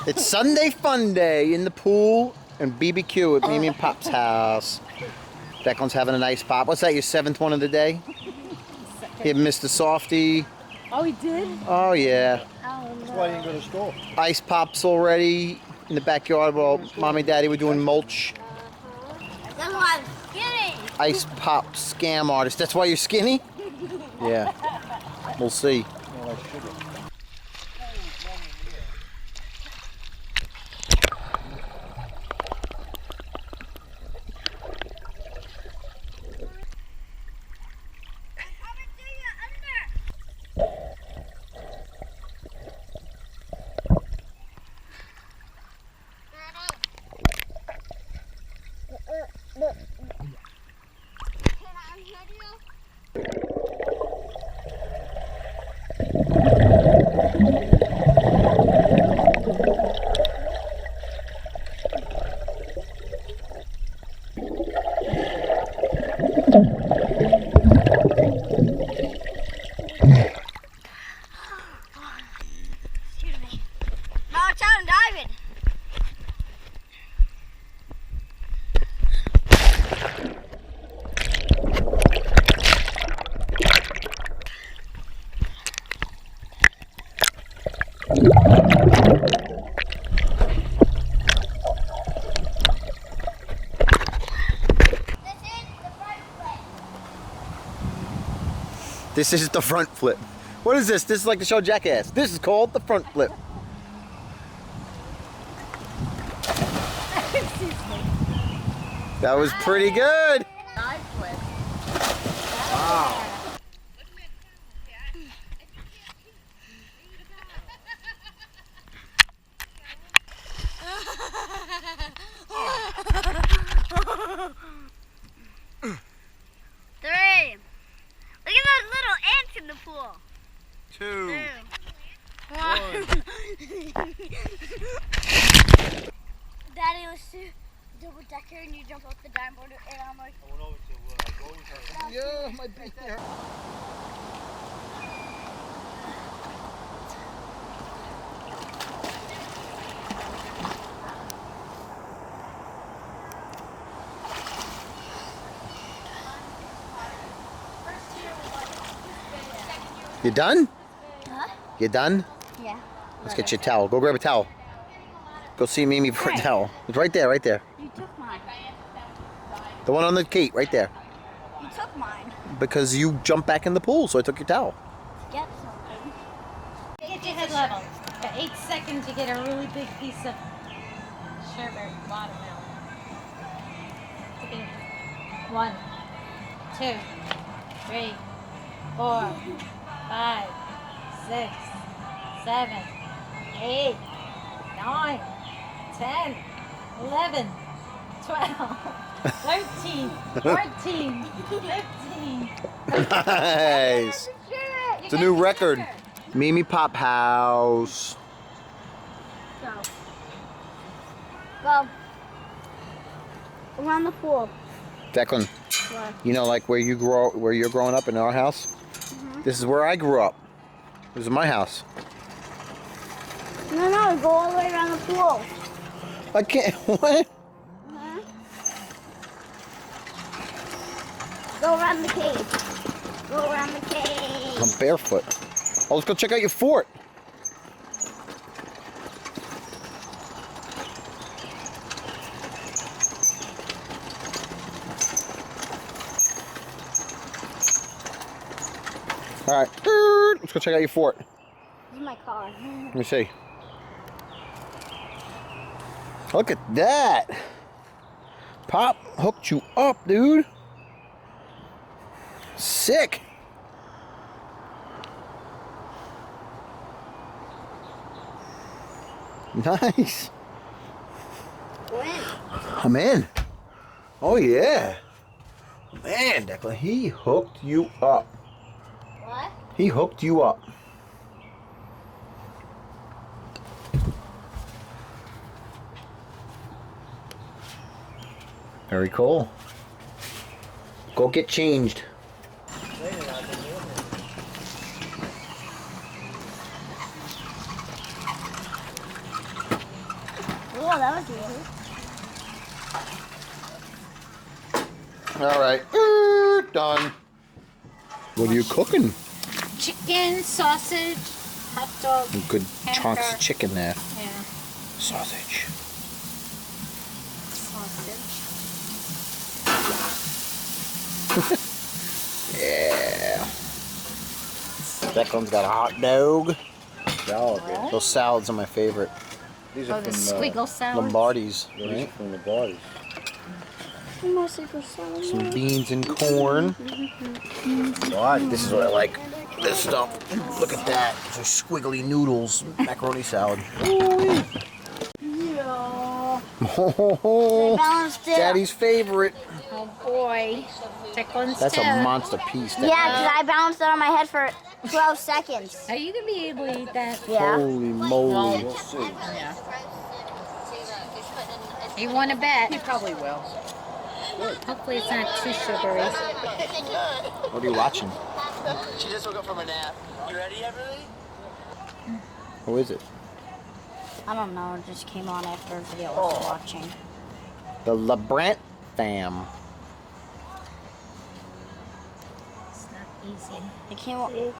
It's Sunday fun day in the pool and BBQ at Mimi and Pop's house. Declan's having a nice pop. What's that, your 7th one of the day? He missed a softie. Oh, he did? Oh, yeah. Oh, no. That's why you didn't go to school. Ice pops already in the backyard while Mommy and Daddy were doing mulch. That's why I'm skinny. Ice pop scam artist. That's why you're skinny? Yeah. We'll see. No, like sugar. Excuse me. No, it's out and diving. This is the front flip. What is this? This is like the show Jackass. This is called the front flip. That was pretty good. Side flip. Wow. Three. Look at those little ants in the pool. 2. One. Daddy, let's do double decker and you jump off the dime board and I'm like, I went over to Yeah, my back there. You done? huh? You done? Yeah. Let's get you a towel. Go grab a towel. Go see Mimi for a towel. It's right there, right there. You took mine. The one on the gate, right there. You took mine. Because you jumped back in the pool, so I took your towel. Get something. Get your head level. For 8 seconds, you get a really big piece of sherbet watermelon. Take it. 1, 2, 3, 4, 5, 6, 7, 8, 9, 10, 11, 12, 13, 14, 15. Nice. It's a new record. Mimi Pop House. Go. Go. Around the pool. Declan, What? you know, like where you're growing up in our house? This is where I grew up. This is my house. No, go all the way around the pool. I can't. What? Uh-huh. Go around the cave. Go around the cave. I'm barefoot. Oh, let's go check out your fort. All right, let's go check out your fort. This is my car. Let me see. Look at that. Pop hooked you up, dude. Sick. Nice. When? I'm in. Oh, yeah. Man, Declan, he hooked you up. What? He hooked you up. Very cool. Go get changed. Well, that was easy. All right. Done. What are you cooking? Chicken, sausage, hot dog. Good hamburger. chunks of chicken there. Yeah, Sausage. sausage. Yeah. Declan's got a hot dog. Salad, yeah. Those salads are my favorite. These Oh, are the from squiggle salad. Lombardi's, yeah, these are right? from the bodies. Mostly for salad. Some beans and corn. This is what I like. This stuff. Look at that. Those are squiggly noodles. Macaroni salad. Yeah. Oh, balanced it. Daddy's favorite. Oh boy. Declan's That's toe. a monster piece. Yeah, because I balanced it on my head for 12 seconds. Are you gonna be able to eat that? Yeah. Holy moly. We'll see. Yeah. You want to bet? He probably will. Hopefully it's not too sugary. What are you watching? She just woke up from a nap. You ready, Everly? Who is it? I don't know, it just came on after a video I was watching. The LeBrant fam. It's not easy. It came on.